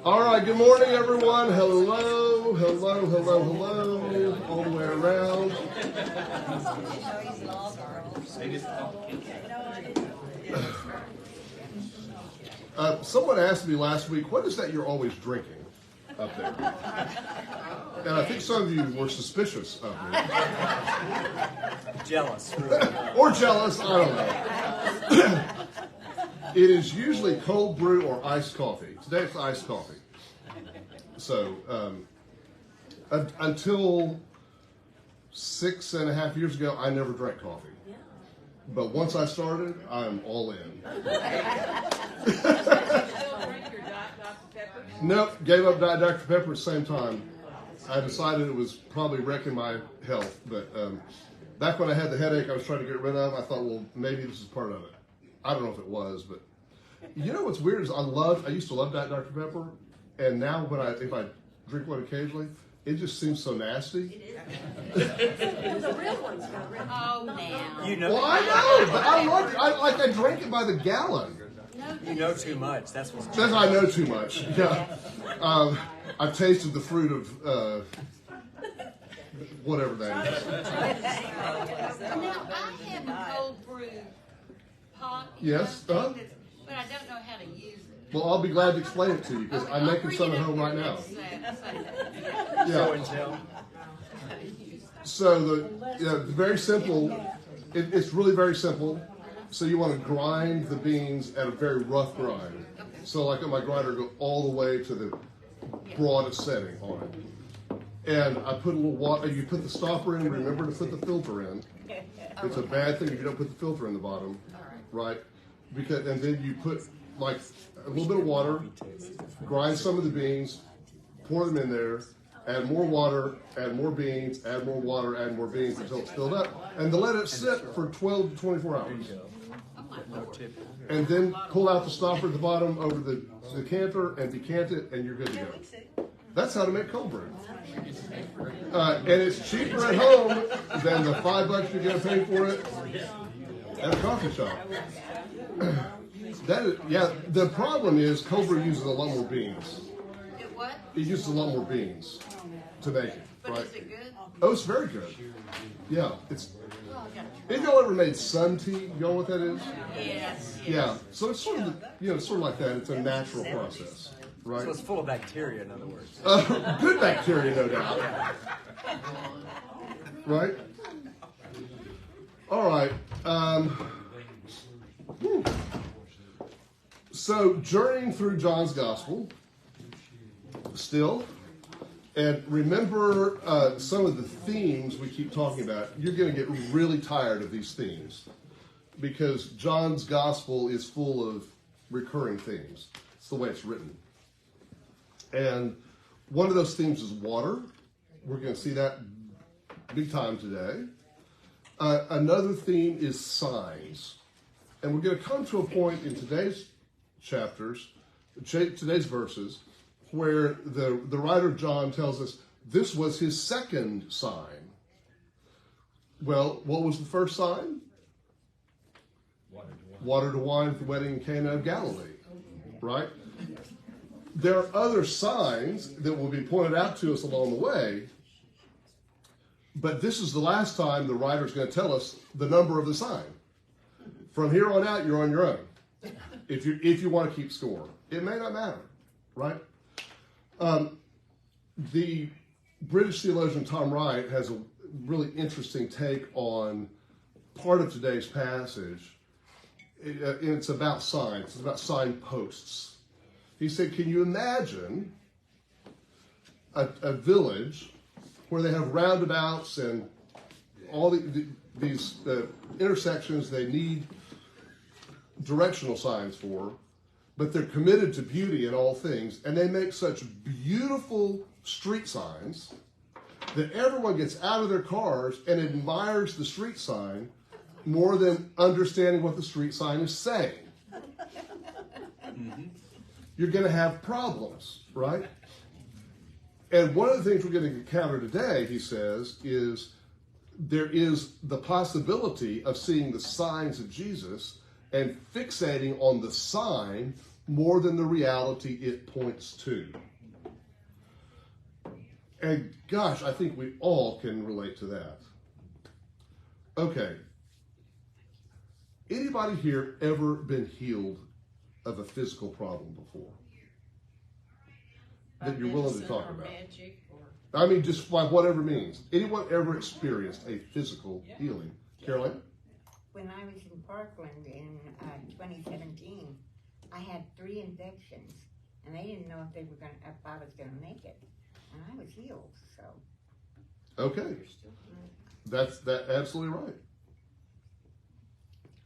All right, good morning, everyone. Hello, hello, hello, hello, all the way around. Someone asked me last week, what is that you're always drinking up there? And I think some of you were suspicious of me. Jealous. Or jealous, I don't know. It is usually cold brew or iced coffee. Today it's iced coffee. So, until 6.5 years ago, I never drank coffee. But once I started, I'm all in. Nope, gave up Diet Dr. Pepper at the same time. I decided it was probably wrecking my health. But back when I had the headache I was trying to get rid of, I thought, well, maybe this is part of it. I don't know if it was, but you know what's weird is I used to love Diet Dr. Pepper, and now if I drink one occasionally, it just seems so nasty. It is. The real one's got real. Oh, now. You know. Well, I know, but I love it. I drink it by the gallon. You know too much. That's what's. Says I know too much. Yeah. I've tasted the fruit of whatever that is. Now, I have a cold brew pot. Yes. But I don't know how to use it. Well, I'll be glad to explain it to you because I'm making some at home right now. Yeah. So very simple. It's really very simple. So you want to grind the beans at a very rough grind. So like on my grinder, go all the way to the broadest setting on it. And I put a little water. You put the stopper in. Remember to put the filter in. It's a bad thing if you don't put the filter in the bottom, right? And then you put like a little bit of water, grind some of the beans, pour them in there, add more water, add more beans, add more water, add more beans until it's filled up, and to let it sit for 12 to 24 hours. And then pull out the stopper at the bottom over the decanter and decant it, and you're good to go. That's how to make cold brew. And it's cheaper at home than the $5 you're going to pay for it at a coffee shop. The problem is cold brew uses a lot more beans. It what? It uses a lot more beans to make it, But right? is it good? Oh, it's very good. Yeah, have y'all ever made sun tea? You know what that is? Yes. Yeah. So it's sort of, sort of like that. It's a natural process, right? So it's full of bacteria, in other words. Good bacteria, no doubt. Right? All right. So, journeying through John's Gospel, still, and remember some of the themes we keep talking about. You're going to get really tired of these themes because John's Gospel is full of recurring themes. It's the way it's written. And one of those themes is water. We're going to see that big time today. Another theme is signs. And we're going to come to a point in today's today's verses, where the writer John tells us this was his second sign. Well, what was the first sign? Water to wine at the wedding in Cana of Galilee, right? There are other signs that will be pointed out to us along the way, but this is the last time the writer is going to tell us the number of the sign. From here on out, you're on your own. If you want to keep score, it may not matter, right? The British theologian Tom Wright has a really interesting take on part of today's passage. It's about signs. It's about signposts. He said, can you imagine a village where they have roundabouts and all these intersections they need directional signs for, but they're committed to beauty in all things, and they make such beautiful street signs that everyone gets out of their cars and admires the street sign more than understanding what the street sign is saying. Mm-hmm. You're going to have problems, right? And one of the things we're going to encounter today, he says, is there is the possibility of seeing the signs of Jesus and fixating on the sign more than the reality it points to. And gosh, I think we all can relate to that. Okay. Anybody here ever been healed of a physical problem before? That you're willing to talk about? I mean, just by whatever means. Anyone ever experienced a physical healing? Caroline? When I was in Parkland in 2017, I had 3 infections, and they didn't know if I was gonna make it, and I was healed. So. Okay, that's absolutely right.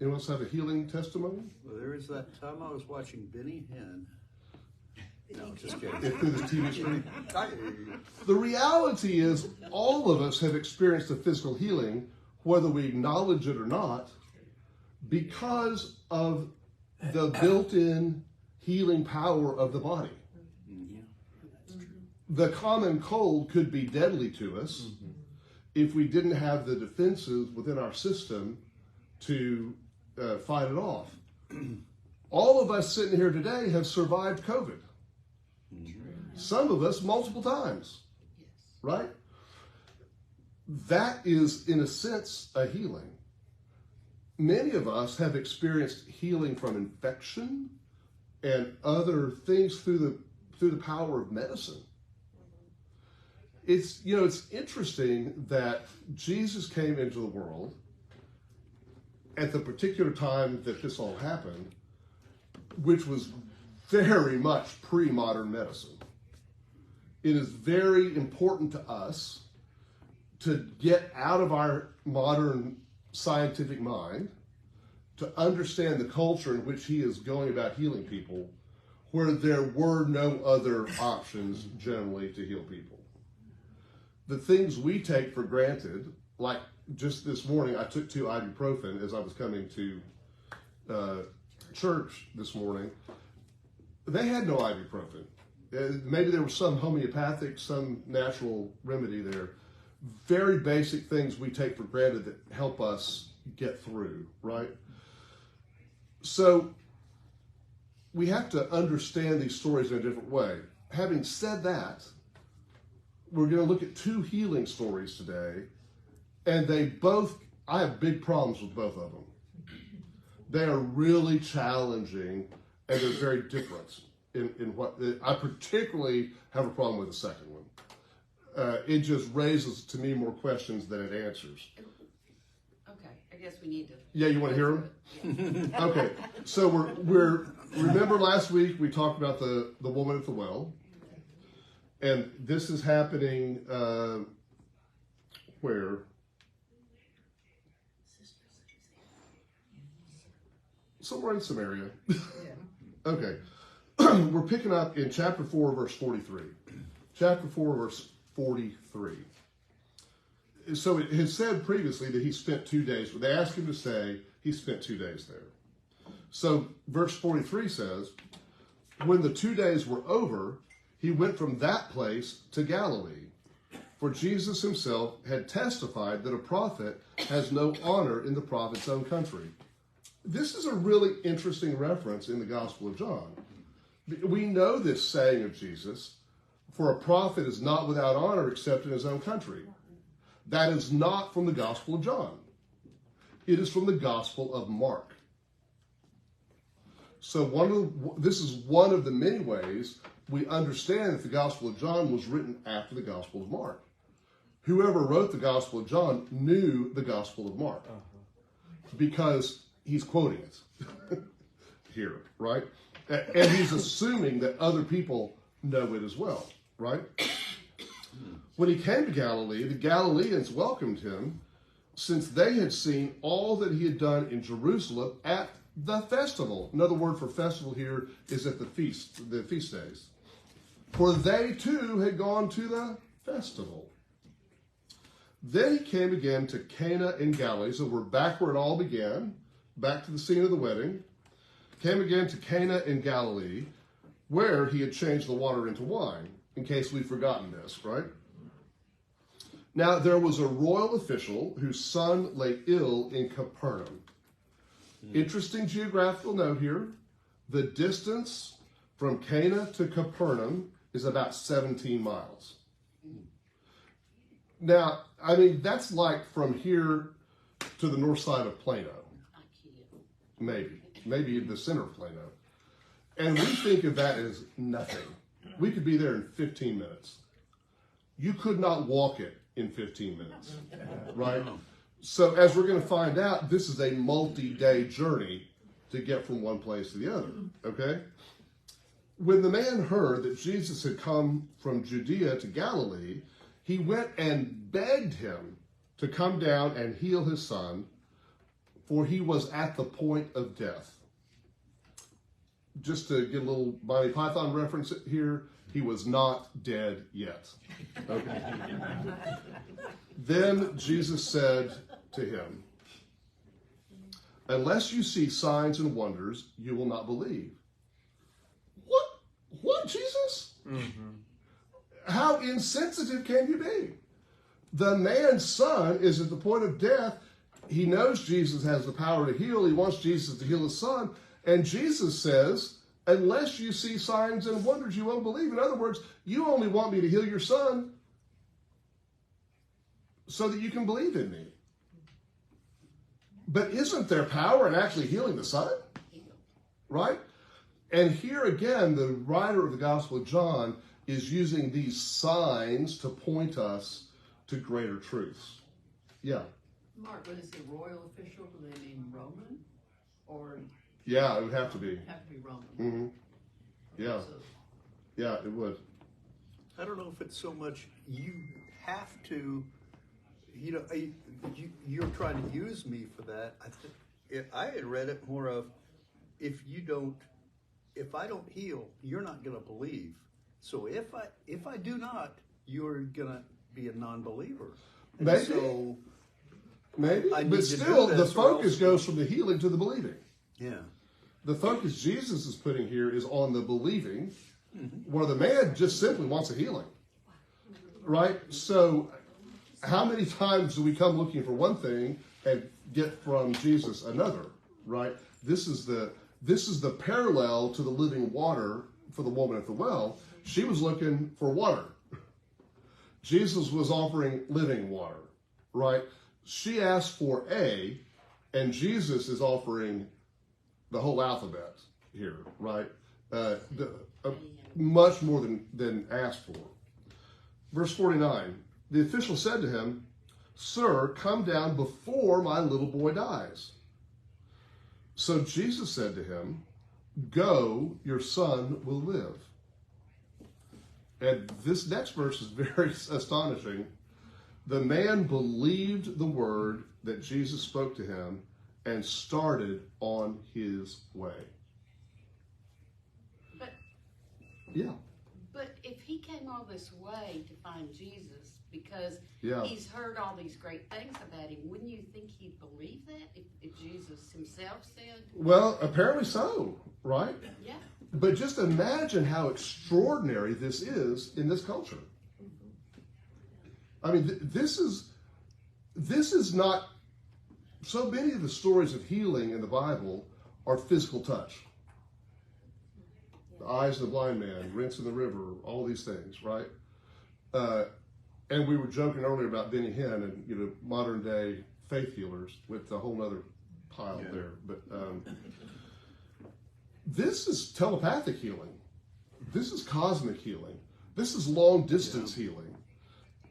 Anyone else have a healing testimony? Well, there was that time I was watching Benny Hinn. No, just kidding. Through the TV screen. The reality is, all of us have experienced a physical healing, whether we acknowledge it or not, because of the built-in healing power of the body. The common cold could be deadly to us if we didn't have the defenses within our system to fight it off. All of us sitting here today have survived COVID. Some of us multiple times, right? That is, in a sense, a healing. Many of us have experienced healing from infection and other things through the power of medicine. It's interesting that Jesus came into the world at the particular time that this all happened, which was very much pre-modern medicine. It is very important to us to get out of our modern scientific mind to understand the culture in which he is going about healing people, where there were no other options generally to heal people. The things we take for granted, like just this morning, I took 2 ibuprofen as I was coming to church this morning. They had no ibuprofen. Maybe there was some homeopathic, some natural remedy there. Very basic things we take for granted that help us get through, right? So we have to understand these stories in a different way. Having said that, we're going to look at 2 healing stories today, and I have big problems with both of them. They are really challenging, and they're very different in what I particularly have a problem with the second one. It just raises to me more questions than it answers. Okay, I guess we need to. Yeah, you want to hear them? Yeah. Okay, so we're remember last week we talked about the woman at the well, and this is happening where? Somewhere in Samaria. Okay. We're picking up in chapter 4, verse 43. Chapter 4, verse 43. So it has said previously that he spent 2 days. They asked him to say he spent 2 days there. So verse 43 says, when the 2 days were over, he went from that place to Galilee. For Jesus himself had testified that a prophet has no honor in the prophet's own country. This is a really interesting reference in the Gospel of John. We know this saying of Jesus, for a prophet is not without honor except in his own country. That is not from the Gospel of John. It is from the Gospel of Mark. So this is one of the many ways we understand that the Gospel of John was written after the Gospel of Mark. Whoever wrote the Gospel of John knew the Gospel of Mark because he's quoting it here, right? And he's assuming that other people know it as well, right? When he came to Galilee, the Galileans welcomed him since they had seen all that he had done in Jerusalem at the festival. Another word for festival here is at the feast days. For they too had gone to the festival. Then he came again to Cana in Galilee. So we're back where it all began, back to the scene of the wedding. Came again to Cana in Galilee, where he had changed the water into wine, in case we've forgotten this, right? Now there was a royal official whose son lay ill in Capernaum. Interesting geographical note here. The distance from Cana to Capernaum is about 17 miles. Now, I mean, that's like from here to the north side of Plano. Maybe the center of Plano. And we think of that as nothing. We could be there in 15 minutes. You could not walk it in 15 minutes, right? So as we're going to find out, this is a multi-day journey to get from one place to the other, okay? When the man heard that Jesus had come from Judea to Galilee, he went and begged him to come down and heal his son, for he was at the point of death. Just to get a little Monty Python reference here, he was not dead yet. Okay. Then Jesus said to him, unless you see signs and wonders, you will not believe. What, Jesus? Mm-hmm. How insensitive can you be? The man's son is at the point of death. He knows Jesus has the power to heal. He wants Jesus to heal his son. And Jesus says, unless you see signs and wonders, you won't believe. In other words, you only want me to heal your son so that you can believe in me. But isn't there power in actually healing the son? Right? And here again, the writer of the Gospel of John is using these signs to point us to greater truths. Yeah. Mark, when it's a royal official, do they mean Roman? Or yeah, it would have to be. Have to be Roman. Mm-hmm. Yeah. So, yeah, it would. I don't know if it's so much you have to, you know, you're trying to use me for that. I had read it more of, if I don't heal, you're not going to believe. So if I do not, you're going to be a non-believer. And maybe. So maybe. But still, the focus goes from the healing to the believing. Yeah. The focus Jesus is putting here is on the believing, where the man just simply wants a healing. Right? So how many times do we come looking for one thing and get from Jesus another? Right? This is the parallel to the living water for the woman at the well. She was looking for water. Jesus was offering living water, right? She asked for A, and Jesus is offering the whole alphabet here, right? Much more than asked for. Verse 49, the official said to him, "Sir, come down before my little boy dies." So Jesus said to him, "Go, your son will live." And this next verse is very astonishing. The man believed the word that Jesus spoke to him and started on his way. But Yeah. But if he came all this way to find Jesus because Yeah. he's heard all these great things about him, wouldn't you think he'd believe that if Jesus himself said? Well, apparently so, right? Yeah. But just imagine how extraordinary this is in this culture. I mean, this is not, so many of the stories of healing in the Bible are physical touch. The eyes of the blind man, rinse in the river, all these things, right? And we were joking earlier about Benny Hinn and, modern day faith healers with a whole other pile there. But this is telepathic healing. This is cosmic healing. This is long distance healing.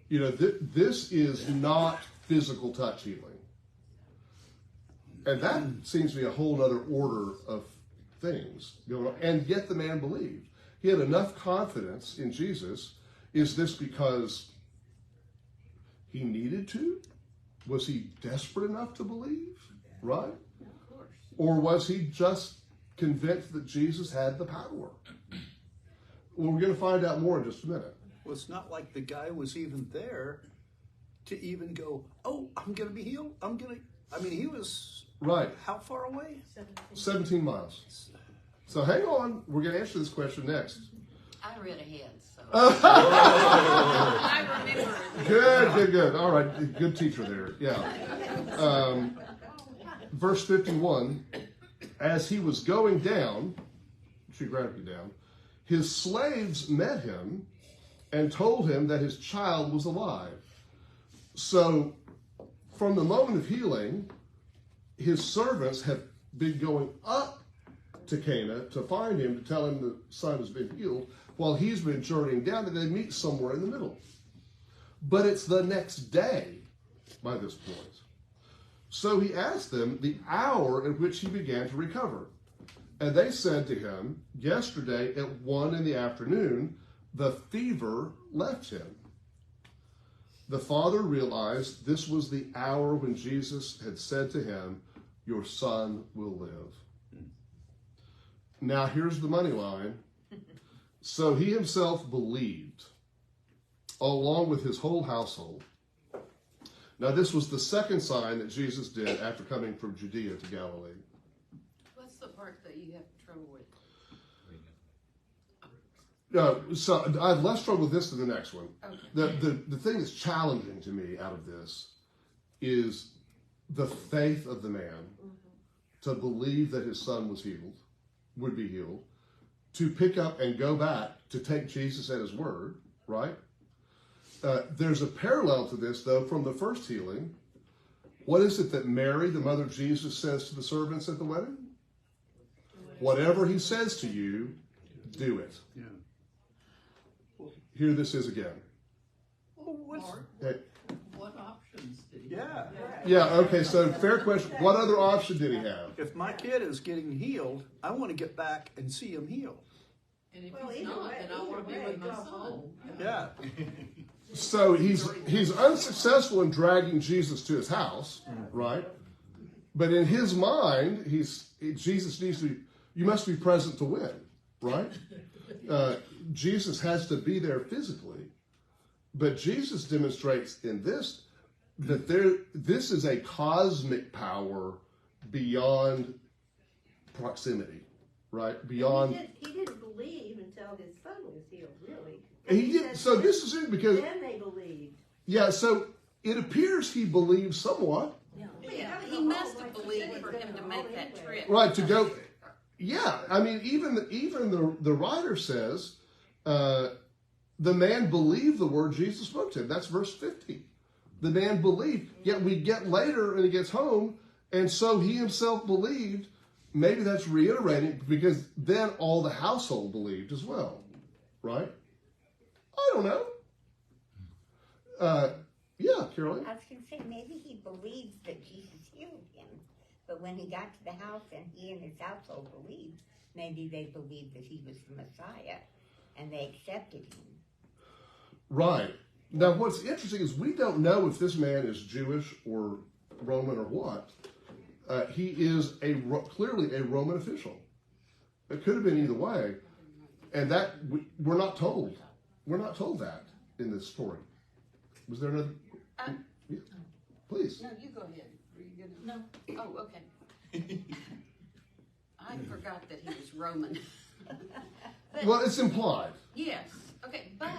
This is not physical touch healing. And that seems to be a whole other order of things going on. And yet the man believed. He had enough confidence in Jesus. Is this because he needed to? Was he desperate enough to believe? Right? Of course. Or was he just convinced that Jesus had the power? Well, we're going to find out more in just a minute. Well, it's not like the guy was even there to even go, "Oh, I'm going to be healed. He was Right. How far away? 17 miles. So hang on. We're going to answer this question next. I read ahead, so. I remember it. Good. All right, good teacher there. Yeah. Verse 51, as he was going down, geographically down, his slaves met him and told him that his child was alive. So, from the moment of healing, his servants have been going up to Cana to find him, to tell him the son has been healed, while he's been journeying down, and they meet somewhere in the middle. But it's the next day by this point. So he asked them the hour at which he began to recover. And they said to him, yesterday at 1 p.m, the fever left him. The father realized this was the hour when Jesus had said to him, your son will live. Now here's the money line. So he himself believed, along with his whole household. Now this was the second sign that Jesus did after coming from Judea to Galilee. What's the part that you have trouble with? So I have less trouble with this than the next one. Okay. The thing that's challenging to me out of this is the faith of the man to believe that his son was healed, would be healed, to pick up and go back to take Jesus at his word, right? There's a parallel to this, though, from the first healing. What is it that Mary, the mother of Jesus, says to the servants at the wedding? Whatever he says to you, do it. Yeah. Here this is again. Hey. What options did he Yeah. Yeah, okay, so fair question. What other option did he have? If my kid is getting healed, I want to get back and see him healed. And if Well, he's either not, way- then I want to be either with way, my go son. home. Yeah. So he's unsuccessful in dragging Jesus to his house, right? But in his mind, Jesus needs to. You must be present to win, right? Jesus has to be there physically, but Jesus demonstrates in this that this is a cosmic power beyond proximity, right? Beyond. He didn't believe until his son was healed, really. He did, so this is it because Then they believed. yeah. So it appears he believes somewhat. Yeah, he must have believed for him to make that trip. Right, to go. Yeah, I mean, even the writer says the man believed the word Jesus spoke to him. That's verse 50. The man believed. Yet we get later and he gets home, and so he himself believed. Maybe that's reiterating because then all the household believed as well. Right? I don't know. Yeah, Caroline. I was going to say, maybe he believed that Jesus healed him. But when he got to the house and he and his household believed, maybe they believed that he was the Messiah and they accepted him. Right. Now, what's interesting is we don't know if this man is Jewish or Roman or what. He is clearly a Roman official. It could have been either way. And that, we're not told. We're not told that in this story. Was there another? Yeah. Please. No, you go ahead. Were you gonna? No. Oh, okay. I forgot that he was Roman. But, Well, it's implied. yes. Okay, but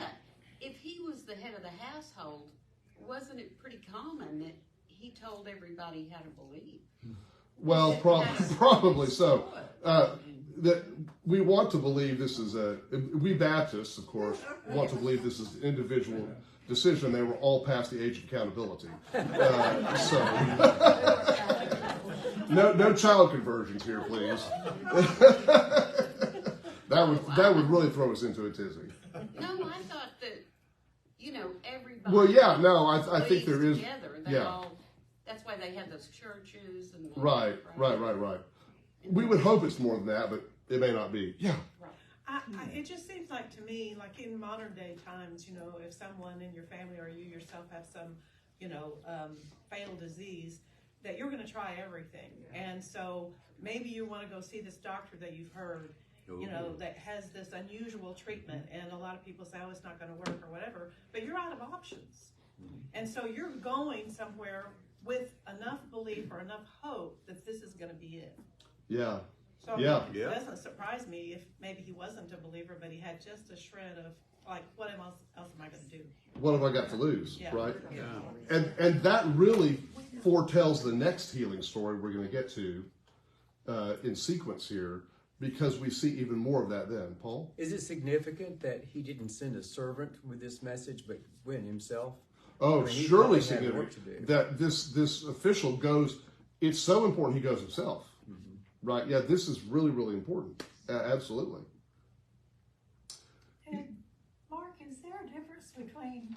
if he was the head of the household, wasn't it pretty common that he told everybody how to believe? Well, probably so. That we want to believe this is we Baptists, of course, want to believe this is an individual decision. They were all past the age of accountability. So, no child conversions here, please. That would really throw us into a tizzy. No, I thought that, everybody. Well, yeah, no, I think there is. Together. That's why they have those churches and. Right. We would hope it's more than that, but it may not be. Yeah. It just seems like to me, like in modern day times, if someone in your family or you yourself have some, fatal disease, that you're going to try everything. And so maybe you want to go see this doctor that you've heard, that has this unusual treatment. And a lot of people say, oh, it's not going to work or whatever, but you're out of options. And so you're going somewhere with enough belief or enough hope that this is going to be it. Yeah. So Yeah. it Yeah. doesn't surprise me if maybe he wasn't a believer, but he had just a shred of like, what else am I going to do? What have I got to lose, Yeah. right? Yeah. And that really foretells the next healing story we're going to get to in sequence here, because we see even more of that then. Paul? Is it significant that he didn't send a servant with this message, but went himself? Oh, I mean, he surely probably had work significant to do. that this official goes. It's so important he goes himself, right? Yeah, this is really, really important. Absolutely. And Mark, is there a difference between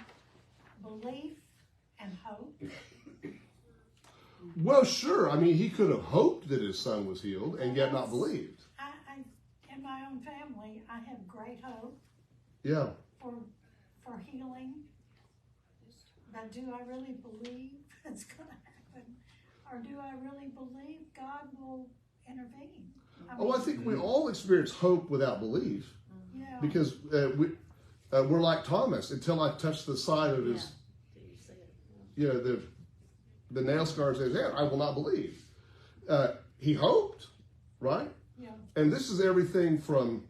belief and hope? Well, sure. I mean, he could have hoped that his son was healed and yet not believed. In my own family, I have great hope Yeah. for healing. But do I really believe it's going to happen? Or do I really believe God will intervene? Oh, I think we all experience hope without belief, Yeah. because we're like Thomas. Until I touch the side of his, the nail scars in his hand, I will not believe. He hoped, right? Yeah. And this is everything from,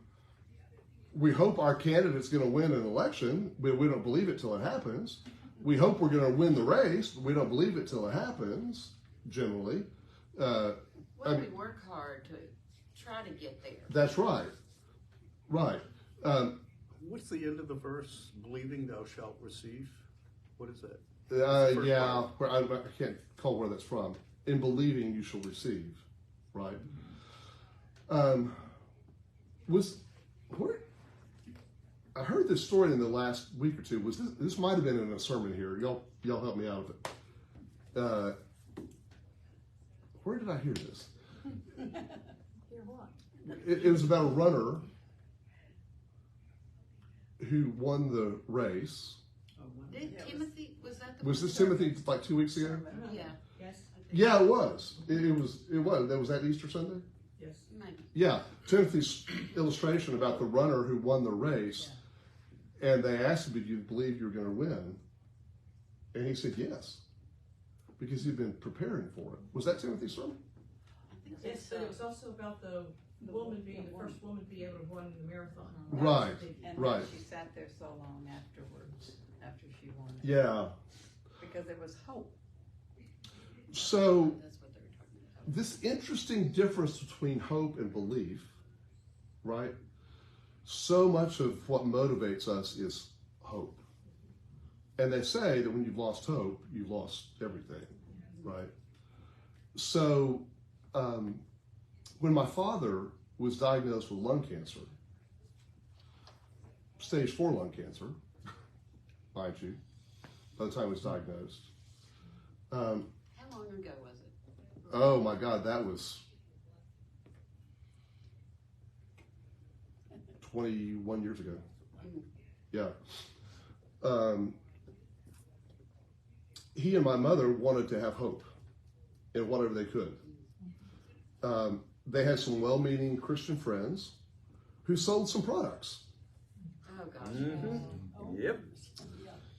we hope our candidate's going to win an election, but we don't believe it till it happens. We hope we're going to win the race, but we don't believe it till it happens, generally. Well, we work hard to try to get there. That's right. Right. What's the end of the verse? Believing thou shalt receive. What is that? First Yeah, part. I can't call where that's from. In believing you shall receive, right? I heard this story in the last week or two. This might have been in a sermon here. Y'all help me out with it. Where did I hear this? Hear what? It was about a runner who won the race. Did Timothy, was that the Was one? this Timothy like 2 weeks ago? Yeah, Yeah, it was. It was. Was that Easter Sunday? maybe. Yeah, Timothy's illustration about the runner who won the race, and they asked him, "Did you believe you were going to win?" And he said, "Yes," because he'd been preparing for it. Was that Timothy's sermon? I think Yes, so. but it was also about the woman being the first woman to be able to run the marathon. Right. And Right. then she sat there so long afterwards, after she won it, Yeah. because there was hope. So That's what they were talking about. this interesting difference between hope and belief, right? So much of what motivates us is hope. And they say that when you've lost hope, you've lost everything, right? So when my father was diagnosed with lung cancer, stage 4 lung cancer, mind you, by the time he was diagnosed, How long ago was it? oh my God, that was 21 years ago. Yeah. He and my mother wanted to have hope in whatever they could. They had some well-meaning Christian friends who sold some products Oh, gosh. Yep.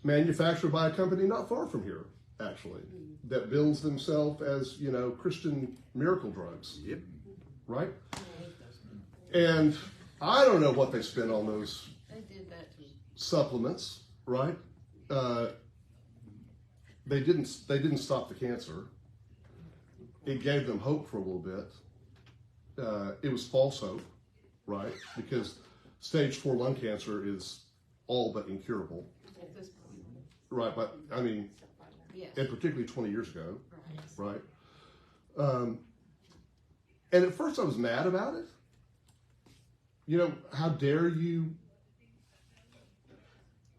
manufactured by a company not far from here, actually, that bills themselves as, Christian miracle drugs. Yep. Right? And I don't know what they spent on those They did that to me. supplements, right? They didn't stop the cancer. It gave them hope for a little bit. It was false hope, right? Because stage 4 lung cancer is all but incurable, At this point. right? But I mean, Yes. and particularly 20 years ago, Right. right? And at first I was mad about it. How dare you,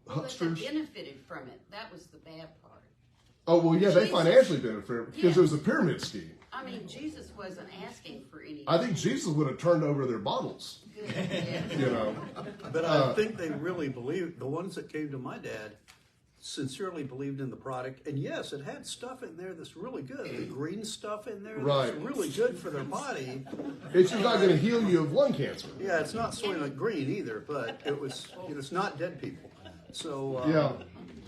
Well, they hucksters? benefited from it. That was the bad part. Oh, well, yeah, they Jesus. financially benefited because Yes. it was a pyramid scheme. I mean, Jesus wasn't asking for anything. I think Jesus would have turned over their bottles, Good. Yeah. you know. But I think they really believed, the ones that came to my dad sincerely believed in the product. And yes, it had stuff in there that's really good. The green stuff in there Right. that's really good for their body. It's just not going to heal you of lung cancer. Yeah, it's not Soylent Green either, but it was, it's not dead people. So, Yeah,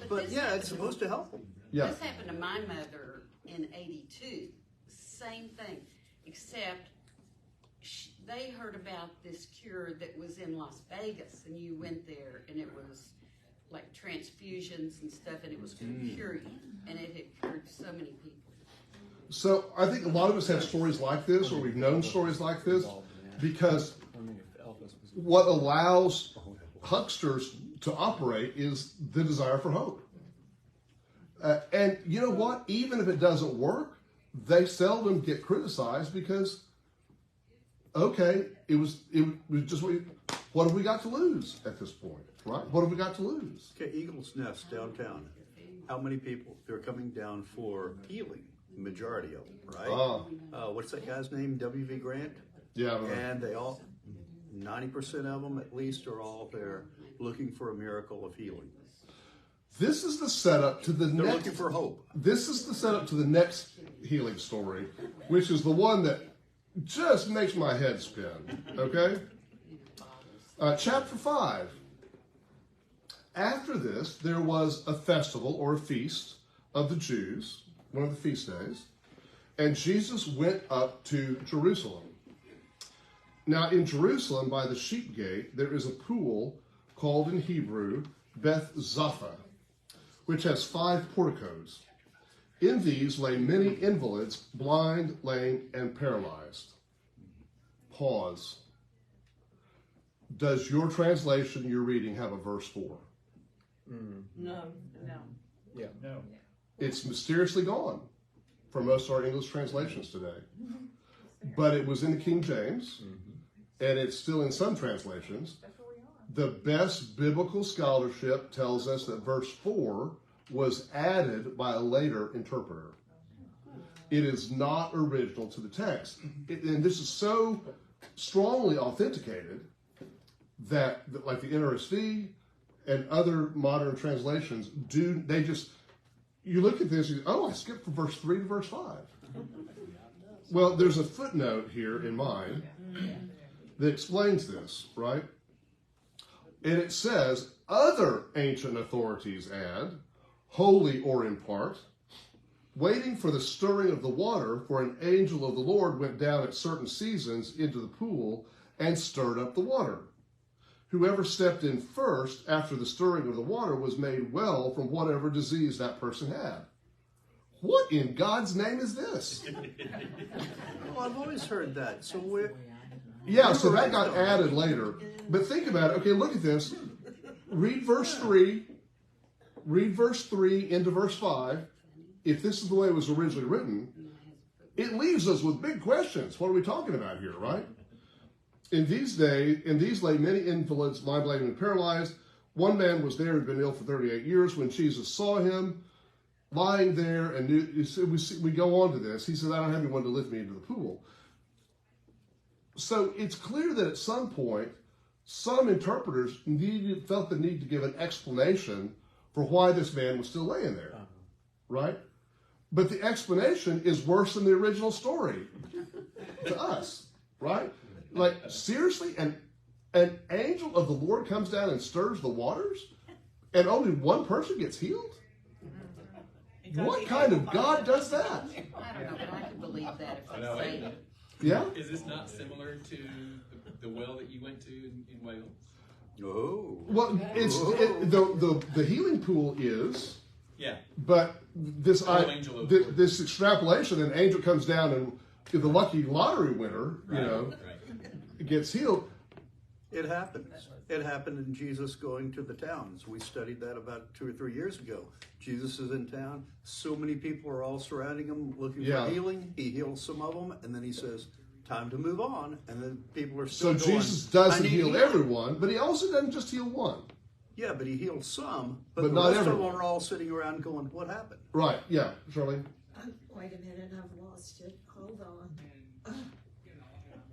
but yeah, it's supposed to help them. yeah. This happened to my mother in '82. Same thing, except they heard about this cure that was in Las Vegas, and you went there, and it was like transfusions and stuff, and it was going to cure you, and it had cured so many people. So I think a lot of us have stories like this, or we've known stories like this, because what allows hucksters to operate is the desire for hope. And you know what? Even if it doesn't work, they seldom get criticized because, okay, it was just what have we got to lose at this point, right? What have we got to lose? Okay, Eagle's Nest downtown. How many people they're coming down for healing? The majority of them, right? What's that guy's name? W.V. Grant. Yeah. And they all, 90% of them at least, are all there looking for a miracle of healing. This is the setup to the They're next. looking for hope. This is the setup to the next healing story, which is the one that just makes my head spin. Okay? Chapter 5. After this, there was a festival or a feast of the Jews, one of the feast days, and Jesus went up to Jerusalem. Now, in Jerusalem, by the sheep gate, there is a pool called in Hebrew Beth Zapha, which has 5 porticos. In these lay many invalids, blind, lame, and paralyzed. Pause. Does your translation, your reading, have a verse 4? No. Yeah. No. It's mysteriously gone from most of our English translations today. But it was in the King James, and it's still in some translations. The best biblical scholarship tells us that verse 4 was added by a later interpreter. It is not original to the text. And this is so strongly authenticated that like the NRSV and other modern translations you look at this, I skipped from verse 3 to verse 5. Well, there's a footnote here in mine that explains this, right? And it says, other ancient authorities add, wholly or in part, waiting for the stirring of the water, for an angel of the Lord went down at certain seasons into the pool and stirred up the water. Whoever stepped in first after the stirring of the water was made well from whatever disease that person had. What in God's name is this? Well, I've always heard that. So we're... Yeah, so that got added later. But think about it. Okay, look at this. Read verse 3. Read verse 3 into verse 5. If this is the way it was originally written, it leaves us with big questions. What are we talking about here, right? In these lay many invalids, blind, lame, and paralyzed. One man was there who had been ill for 38 years. When Jesus saw him lying there, and we go on to this, he said, I don't have anyone to lift me into the pool. So it's clear that at some point, some interpreters felt the need to give an explanation for why this man was still laying there, right? But the explanation is worse than the original story to us, right? Like, seriously, an angel of the Lord comes down and stirs the waters, and only one person gets healed? What kind of God does that? I don't know, but I can believe that if they say it. Yeah? Is this not similar to the well that you went to in Wales? Oh. Well, the healing pool is, Yeah. but this extrapolation, an angel comes down and the lucky lottery winner, gets healed. It happens. It happened in Jesus going to the towns. We studied that about 2 or 3 years ago. Jesus is in town. So many people are all surrounding him looking for healing. He heals some of them, and then he says, time to move on. And then people are still going, Jesus doesn't heal everyone, but he also doesn't just heal one. Yeah, but he healed some, but the not rest everyone. of them are all sitting around going, what happened? Right, yeah, Shirley. Wait a minute, I've lost it. Hold on.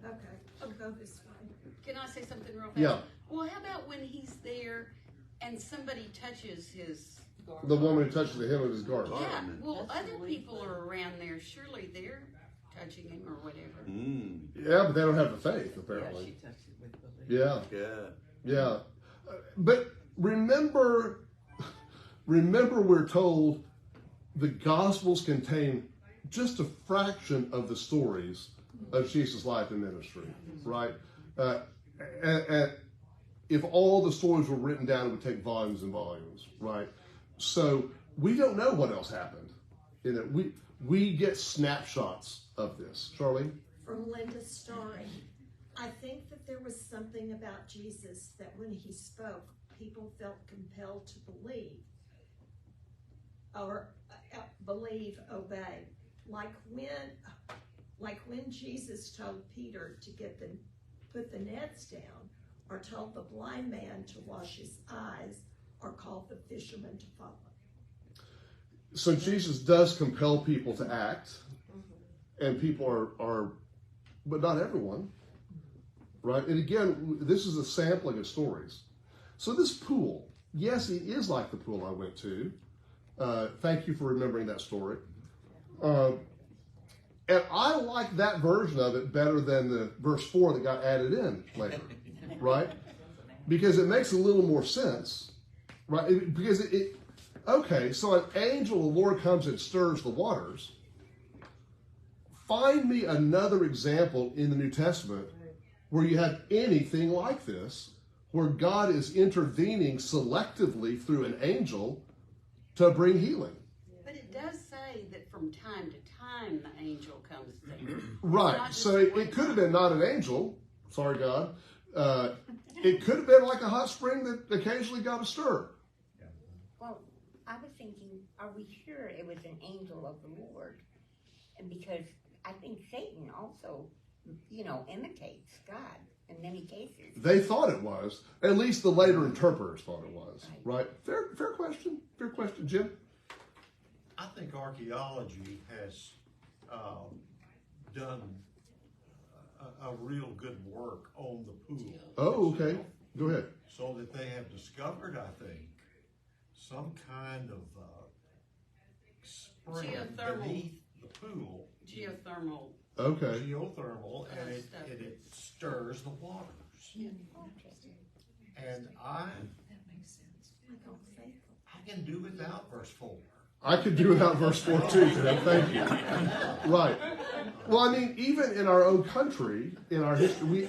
Okay, I'll go this way. Can I say something real fast? Yeah. Well, how about when he's there and somebody touches his... The woman who touches the hem of his garment. Yeah, well, other people are around there. Surely they're touching him or whatever. Yeah, but they don't have the faith, apparently. She touched it with belief. Yeah. But remember we're told the Gospels contain just a fraction of the stories of Jesus' life and ministry, right? And if all the stories were written down, it would take volumes and volumes, right? So we don't know what else happened. You know, we get snapshots of this. Charlie? From Linda's story, I think that there was something about Jesus that when he spoke, people felt compelled to believe, or obey. Like when Jesus told Peter to put the nets down, or told the blind man to wash his eyes, or called the fishermen to follow. So Jesus does compel people to act, and people are, but not everyone, right? And again, this is a sampling of stories. So this pool, yes, it is like the pool I went to. Thank you for remembering that story. And I like that version of it better than the verse 4 that got added in later, right? Because it makes a little more sense, right? Because okay, so an angel of the Lord comes and stirs the waters. Find me another example in the New Testament where you have anything like this, where God is intervening selectively through an angel to bring healing. But it does say that from time to time the angel comes there. Right, so it could have been not an angel, sorry God, it could have been like a hot spring that occasionally got a stir. Well, I was thinking, are we sure it was an angel of the Lord? And because I think Satan also, imitates God in many cases. They thought it was. At least the later interpreters thought it was. Right? Fair question. Fair question, Jim. I think archaeology has done a real good work on the pool. Oh, okay. Go ahead. So that they have discovered, I think, some kind of spring beneath the pool. Geothermal. Okay. Geothermal, and it stirs the waters. And I can do without verse 4. I could do without verse 4 too, Tim. Thank you. Right. Well, I mean, even in our own country, in our history,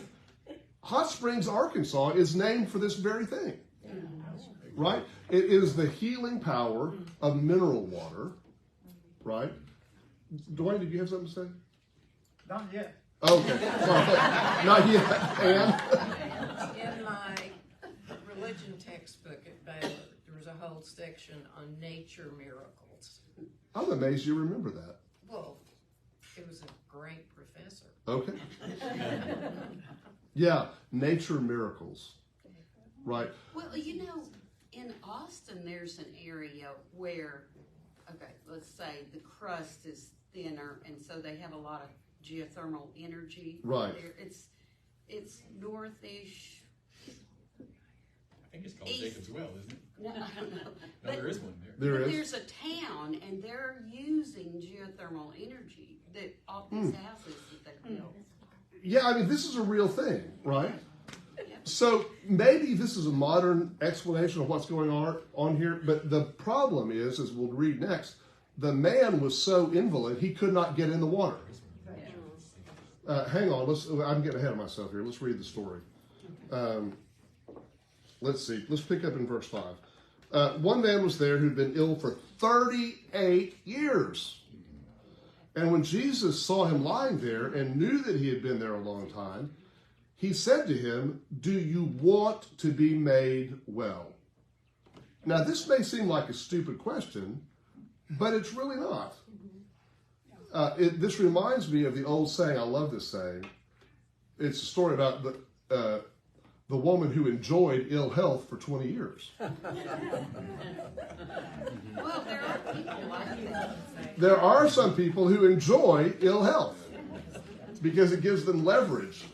Hot Springs, Arkansas is named for this very thing. Right? It is the healing power of mineral water. Right? Dwayne, did you have something to say? Not yet. Okay. Sorry. Not yet. And? In my religion textbook at Baylor, there was a whole section on nature miracles. I'm amazed you remember that. Well, it was a great professor. Okay. Yeah, nature miracles. Right. Well, in Austin, there's an area where, let's say the crust is thinner, and so they have a lot of geothermal energy. Right. There. It's northish. I think it's called Jacob's Well, isn't it? No, I don't know. No, there is one there. There is. There's a town, and they're using geothermal energy that off these houses that they built. Yeah, I mean, this is a real thing, right? So maybe this is a modern explanation of what's going on here, but the problem is, as we'll read next, the man was so invalid he could not get in the water. Hang on, I'm getting ahead of myself here. Let's read the story. Let's see. Let's pick up in verse 5. One man was there who'd been ill for 38 years. And when Jesus saw him lying there and knew that he had been there a long time, he said to him, "Do you want to be made well?" Now, this may seem like a stupid question, but it's really not. This reminds me of the old saying. I love this saying. It's a story about the woman who enjoyed ill health for 20 years. Well, there are people like that. There are some people who enjoy ill health because it gives them leverage,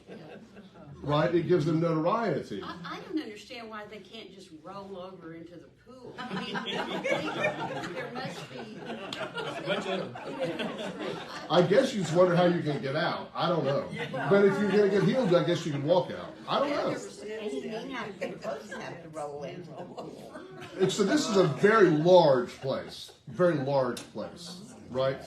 right? It gives them notoriety. I don't understand why they can't just roll over into the pool. I mean, there must be. A bunch of them. I guess you just wonder how you can get out. I don't know. But if you're going to get healed, I guess you can walk out. I don't know. And he may not get close enough to roll into the pool. And so this is a very large place. Very large place, right?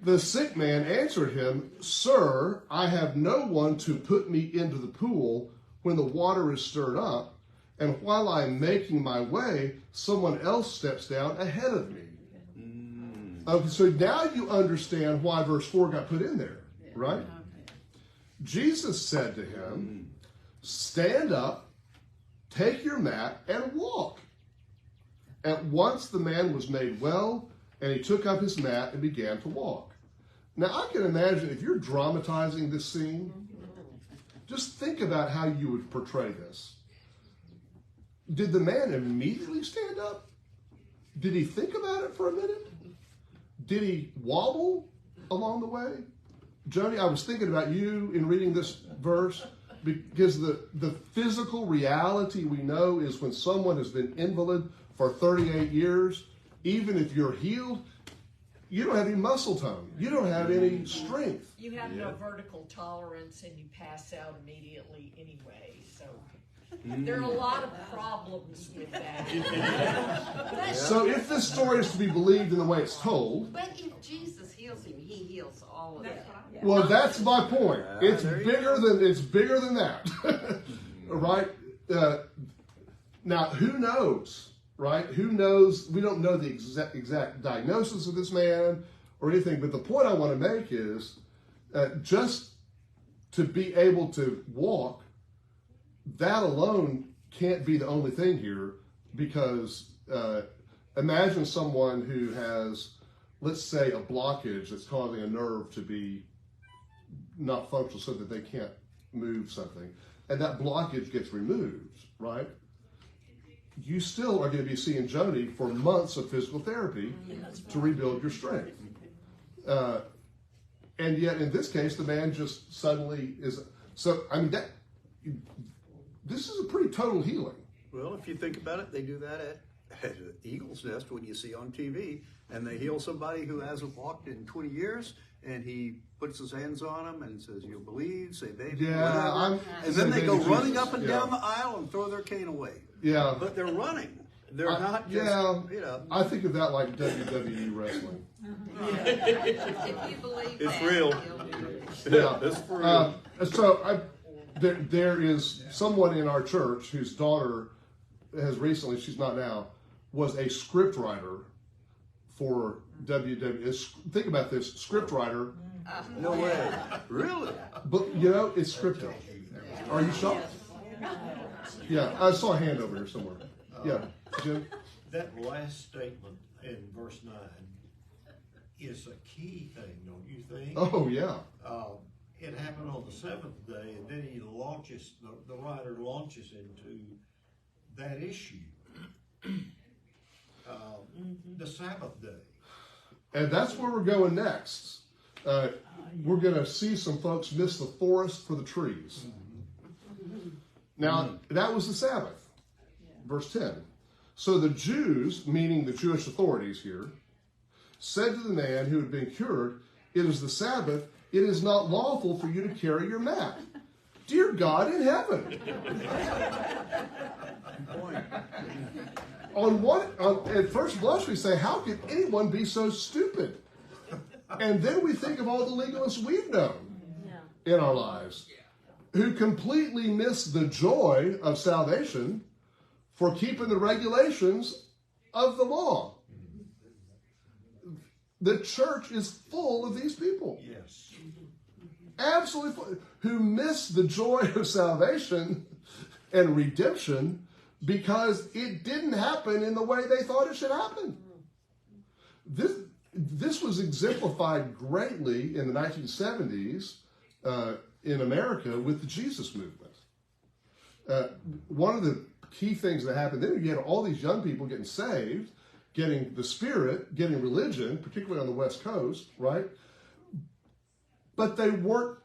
The sick man answered him, Sir, I have no one to put me into the pool when the water is stirred up, and while I am making my way, someone else steps down ahead of me. Okay, so now you understand why verse 4 got put in there, right? Jesus said to him, Stand up, take your mat, and walk. At once the man was made well, and he took up his mat and began to walk. Now, I can imagine if you're dramatizing this scene, just think about how you would portray this. Did the man immediately stand up? Did he think about it for a minute? Did he wobble along the way? Joni, I was thinking about you in reading this verse because the physical reality we know is when someone has been invalid for 38 years, even if you're healed, you don't have any muscle tone. You don't have any strength. You have no vertical tolerance and you pass out immediately anyway, so there are a lot of problems with that. So if this story is to be believed in the way it's told, But if Jesus heals him, he heals all of it. well, that's my point. It's bigger than that, right? Now, who knows? Right? Who knows? We don't know the exact diagnosis of this man or anything, but the point I want to make is just to be able to walk, that alone can't be the only thing here, because imagine someone who has, let's say, a blockage that's causing a nerve to be not functional so that they can't move something, and that blockage gets removed, right? You still are going to be seeing Joni for months of physical therapy to rebuild your strength. And yet, in this case, the man just suddenly is. So, I mean, this is a pretty total healing. Well, if you think about it, they do that at the Eagle's Nest when you see on TV, and they heal somebody who hasn't walked in 20 years, and he puts his hands on them and says, "You believe, say baby," whatever. And then they go running up and down the aisle and throw their cane away. Yeah. But they're running. They're not just, you know. I think of that like WWE wrestling. If you believe It's that, real. he'll do it. Yeah, it's for real. So there is someone in our church whose daughter has recently, she's not now, was a script writer for WWE. Think about this, script writer. No way. Really? But, you know, it's scripted. Are you shocked? Yeah, I saw a hand over here somewhere. Yeah, Jim? That last statement in verse 9 is a key thing, don't you think? Oh, yeah. It happened on the seventh day, and then he launches, the writer launches into that issue. The Sabbath day. And that's where we're going next. We're going to see some folks miss the forest for the trees. Now, that was the Sabbath. Verse 10. So the Jews, meaning the Jewish authorities here, said to the man who had been cured, "It is the Sabbath. It is not lawful for you to carry your mat." Dear God in heaven. At first blush, we say, how could anyone be so stupid? And then we think of all the legalists we've known in our lives who completely miss the joy of salvation for keeping the regulations of the law. The church is full of these people. Yes. Absolutely full, who miss the joy of salvation and redemption because it didn't happen in the way they thought it should happen. This was exemplified greatly in the 1970s in America with the Jesus movement. One of the key things that happened then, you had all these young people getting saved, getting the Spirit, getting religion, particularly on the West Coast, right? But they were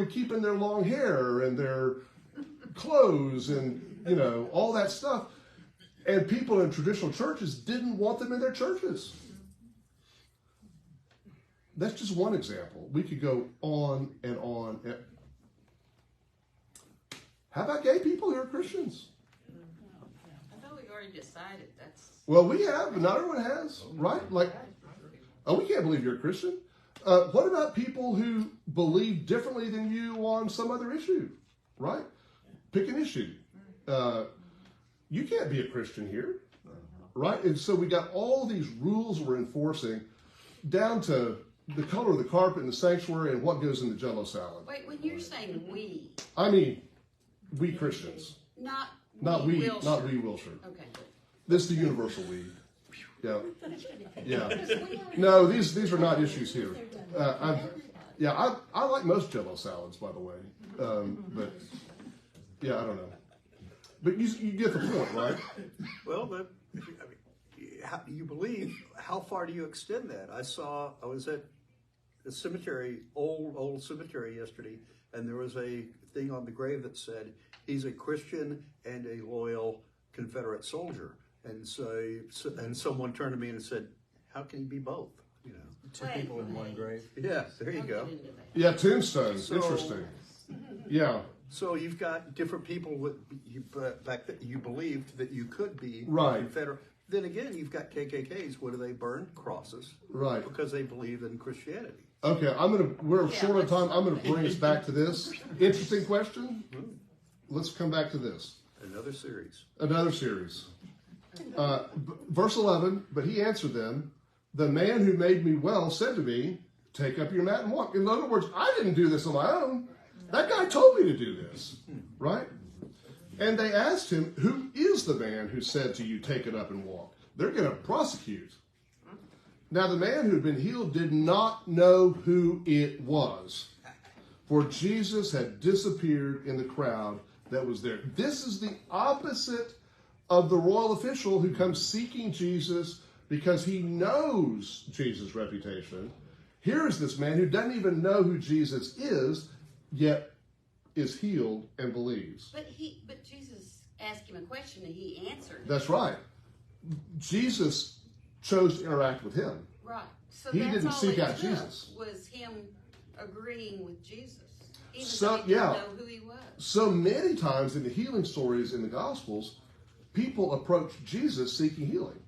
keeping their long hair and their clothes and, you know, all that stuff. And people in traditional churches didn't want them in their churches. That's just one example. We could go on and on. How about gay people who are Christians? I thought we already decided that's. Well, we have, but not everyone has, right? Like, oh, we can't believe you're a Christian. What about people who believe differently than you on some other issue, right? Pick an issue. You can't be a Christian here, right? And so we got all these rules we're enforcing down to the color of the carpet in the sanctuary and what goes in the Jell-O salad. Wait, when you're saying we, I mean, we Christians. not we Wilshire. not we Wilshire. Okay. This is the universal we. Yeah. Yeah. No, these are not issues here. I like most Jell-O salads, by the way. But yeah, I don't know. But you get the point, right? Well, but how you believe? How far do you extend that? I was at a cemetery, old cemetery yesterday, and there was a thing on the grave that said he's a Christian and a loyal Confederate soldier. And and someone turned to me and said, "How can he be both?" You know, two people in one grave. Yeah, there you go. Yeah, tombstones. So, interesting. Yeah. So you've got different people with you back that you believed that you could be right. Confederate. Then again, you've got KKKs. What do they burn? Crosses. Right. Because they believe in Christianity. Okay, we're short on time. I'm gonna bring us back to this. Interesting question. Let's come back to this. Another series. Verse 11, but he answered them, the man who made me well said to me, take up your mat and walk. In other words, I didn't do this on my own. That guy told me to do this, right? And they asked him, who is the man who said to you, take it up and walk? They're going to prosecute. Now the man who had been healed did not know who it was, for Jesus had disappeared in the crowd that was there. This is the opposite of the royal official who comes seeking Jesus because he knows Jesus' reputation. Here is this man who doesn't even know who Jesus is, yet is healed and believes. But Jesus asked him a question and he answered. That's right. Jesus chose to interact with him. Right. So he that's didn't all seek it out took Jesus. Was him agreeing with Jesus, even So, though he didn't know who he was. So many times in the healing stories in the Gospels, people approach Jesus seeking healing.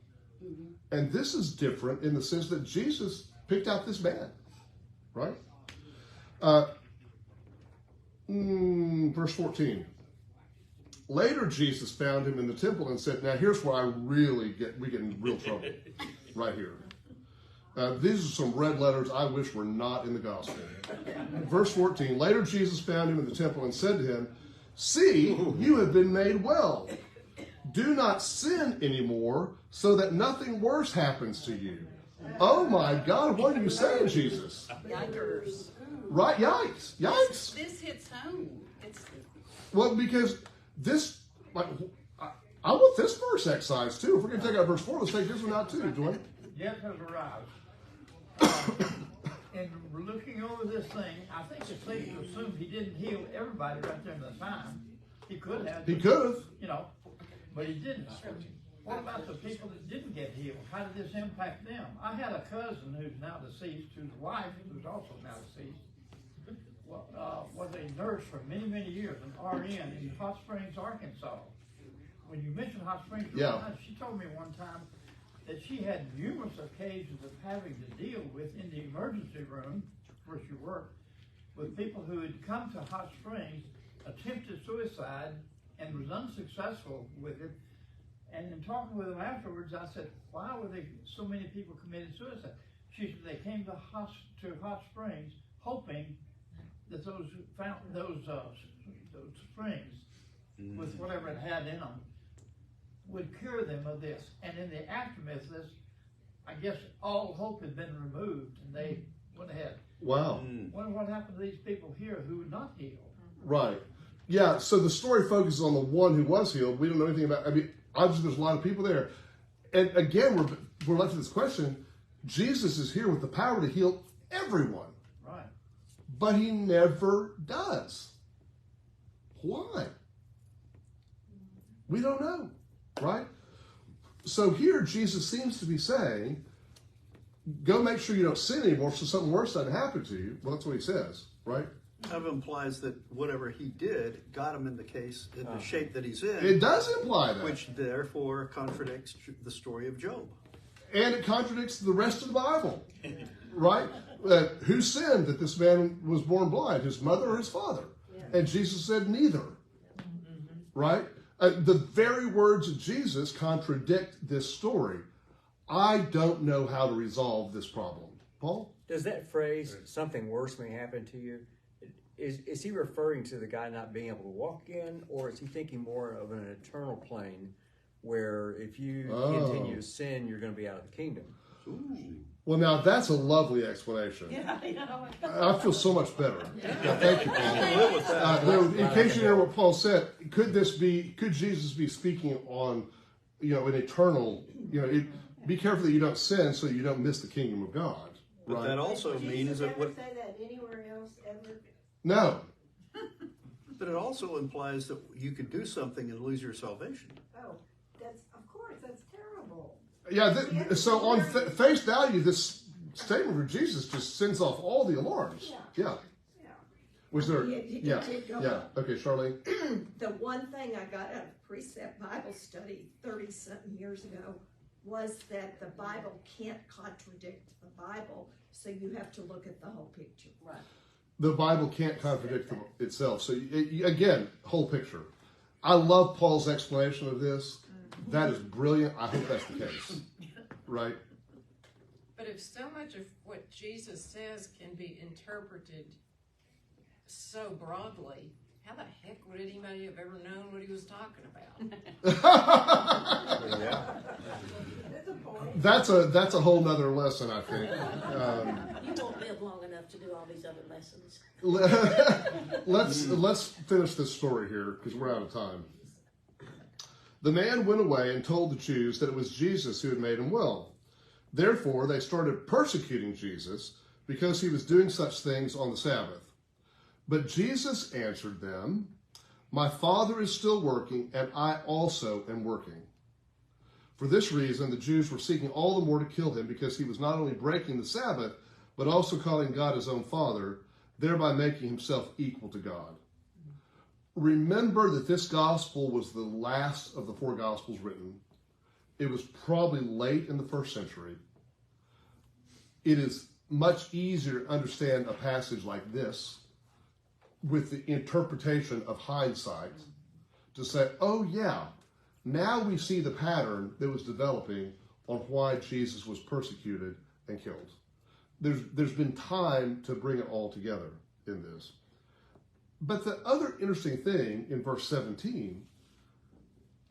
Mm-hmm. And this is different in the sense that Jesus picked out this man, right? Verse 14. Later, Jesus found him in the temple and said, now here's where we get in real trouble, right here. These are some red letters I wish were not in the gospel. Verse 14, later Jesus found him in the temple and said to him, see, you have been made well. Do not sin anymore so that nothing worse happens to you. Oh my God, what are you saying, Jesus? Yikers. Right, yikes, yikes. This hits home. Well, because this, I want this verse excised too. If we're going to take out verse 4, let's take this one out too, Dwayne. Death has arrived. And looking over this thing, I think it's safe to assume he didn't heal everybody right there in the time. He could have. He could have. You know, but he didn't. What about the people that didn't get healed? How did this impact them? I had a cousin who's now deceased, whose wife, who's also now deceased, was a nurse for many, many years, an RN in Hot Springs, Arkansas. When you mentioned Hot Springs, she told me one time that she had numerous occasions of having to deal with, in the emergency room where she worked, with people who had come to Hot Springs, attempted suicide, and was unsuccessful with it. And in talking with them afterwards, I said, why were so many people committed suicide? She said they came to Hot Springs hoping that those springs, with whatever it had in them, would cure them of this. And in the aftermath of this, I guess all hope had been removed, and they went ahead. Wow. Wonder what happened to these people here who were not healed. Right. Yeah, so the story focuses on the one who was healed. We don't know anything about, obviously there's a lot of people there. And again, we're left with this question. Jesus is here with the power to heal everyone. Right. But he never does. Why? We don't know. Right? So here Jesus seems to be saying, go make sure you don't sin anymore so something worse doesn't happen to you. Well, that's what he says, right? Kind of implies that whatever he did got him in the case, in the shape that he's in. It does imply that. Which therefore contradicts the story of Job. And it contradicts the rest of the Bible. right? Who sinned that this man was born blind, his mother or his father? And Jesus said neither, right? The very words of Jesus contradict this story. I don't know how to resolve this problem. Paul? Does that phrase, something worse may happen to you, is he referring to the guy not being able to walk again, or is he thinking more of an eternal plane where if you continue to sin, you're going to be out of the kingdom? Well, now that's a lovely explanation. Yeah, I know. I feel so much better. Yeah, thank you, Paul. In case you hear what Paul said, could Jesus be speaking on, an eternal, be careful that you don't sin so you don't miss the kingdom of God. But right? that also means that Ever say that anywhere else ever? No. But it also implies that you could do something and lose your salvation. Oh, of course, that's terrible. Yeah, so on face value, this statement from Jesus just sends off all the alarms. Yeah. Was there? Yeah. Okay, Charlene. The one thing I got out of Precept Bible Study 30-something years ago was that the Bible can't contradict the Bible, so you have to look at the whole picture. Right. The Bible can't contradict itself. So again, whole picture. I love Paul's explanation of this. That is brilliant. I hope that's the case. Right? But if so much of what Jesus says can be interpreted so broadly, how the heck would anybody have ever known what he was talking about? That's a whole nother lesson, I think. You won't live long enough to do all these other lessons. Let's finish this story here because we're out of time. The man went away and told the Jews that it was Jesus who had made him well. Therefore, they started persecuting Jesus because he was doing such things on the Sabbath. But Jesus answered them, "My Father is still working, and I also am working." For this reason, the Jews were seeking all the more to kill him because he was not only breaking the Sabbath, but also calling God his own Father, thereby making himself equal to God. Remember that this gospel was the last of the 4 gospels written. It was probably late in the 1st century. It is much easier to understand a passage like this with the interpretation of hindsight to say, oh yeah, now we see the pattern that was developing on why Jesus was persecuted and killed. There's been time to bring it all together in this. But the other interesting thing in verse 17,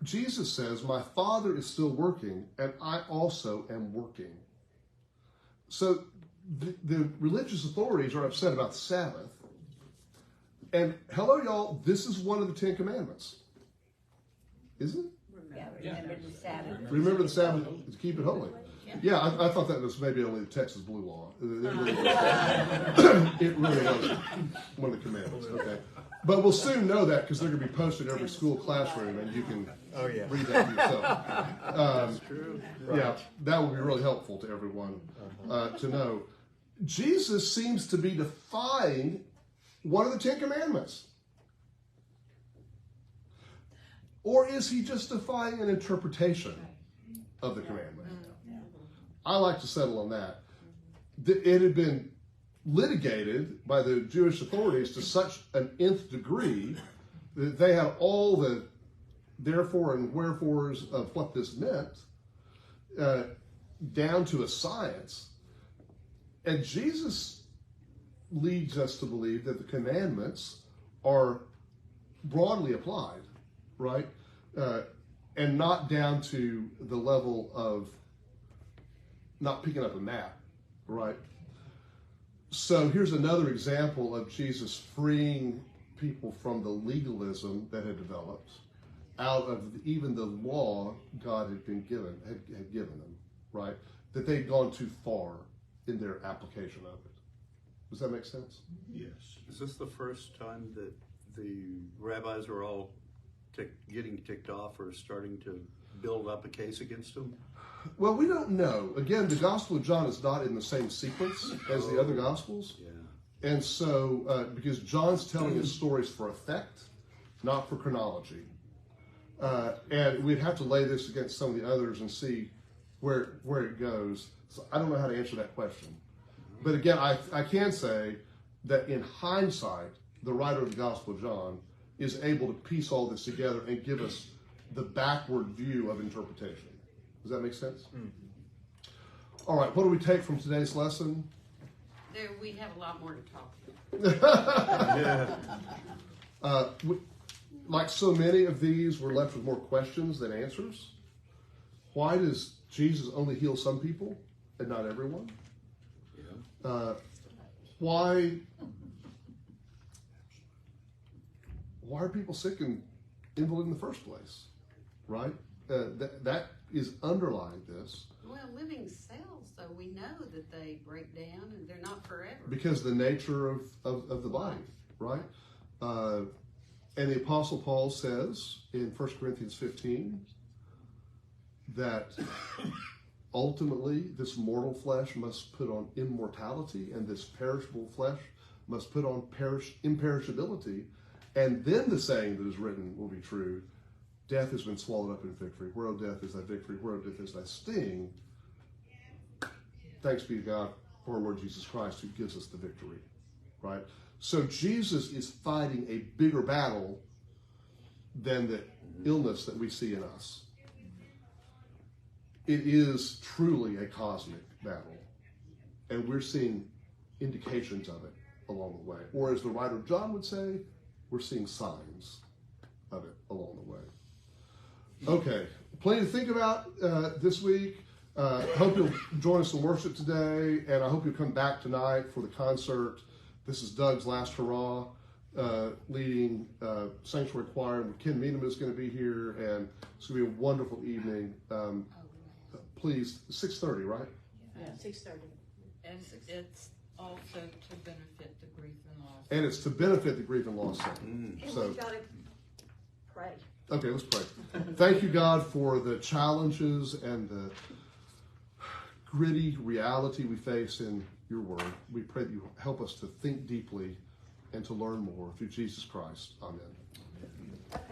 Jesus says, "My Father is still working, and I also am working." So the religious authorities are upset about the Sabbath. And hello, y'all, this is one of the 10 Commandments. Isn't it? Remember the Sabbath. Remember the Sabbath to keep it holy. Yeah, I thought that was maybe only the Texas blue law. It really was one of the commandments. Okay, but we'll soon know that because they're going to be posted in every school classroom, and you can read that for yourself. That's true. Right. Yeah, that will be really helpful to everyone to know. Jesus seems to be defying one of the 10 Commandments. Or is he just defying an interpretation of the commandment? I like to settle on that. It had been litigated by the Jewish authorities to such an nth degree that they had all the therefore and wherefores of what this meant down to a science. And Jesus leads us to believe that the commandments are broadly applied, right? And not down to the level of not picking up a map, right? So here's another example of Jesus freeing people from the legalism that had developed out of even the law God had been given, had given them, right? That they'd gone too far in their application of it. Does that make sense? Yes. Is this the first time that the rabbis are all getting ticked off or starting to build up a case against him? Well, we don't know. Again, the Gospel of John is not in the same sequence as the other Gospels. Yeah. And so, because John's telling his stories for effect, not for chronology. And we'd have to lay this against some of the others and see where it goes. So I don't know how to answer that question. But again, I can say that in hindsight, the writer of the Gospel of John is able to piece all this together and give us the backward view of interpretation. Does that make sense? Mm-hmm. All right, what do we take from today's lesson? There, we have a lot more to talk about. Like so many of these, we're left with more questions than answers. Why does Jesus only heal some people and not everyone? Why are people sick and invalid in the first place? Right? That is underlying this. Well, living cells, though, we know that they break down and they're not forever. Because the nature of the body, right? And the Apostle Paul says in 1 Corinthians 15 that ultimately this mortal flesh must put on immortality, and this perishable flesh must put on imperishability. And then the saying that is written will be true: death has been swallowed up in victory. Where, O death, is thy victory? Where, O death, is thy sting? Thanks be to God for our Lord Jesus Christ, who gives us the victory, right? So Jesus is fighting a bigger battle than the illness that we see in us. It is truly a cosmic battle, and we're seeing indications of it along the way. Or as the writer John would say, we're seeing signs of it along the way. Okay, plenty to think about this week. Hope you'll join us in worship today, and I hope you'll come back tonight for the concert. This is Doug's last hurrah, leading Sanctuary Choir. Ken Meanham is going to be here, and it's going to be a wonderful evening. Please, 6:30, right? Yeah, 6:30. And it's also to benefit the grief and loss. And it's to benefit the grief and loss center. And So, we've got to pray. okay, let's pray. Thank you, God, for the challenges and the gritty reality we face in your word. We pray that you help us to think deeply and to learn more through Jesus Christ. Amen. Okay.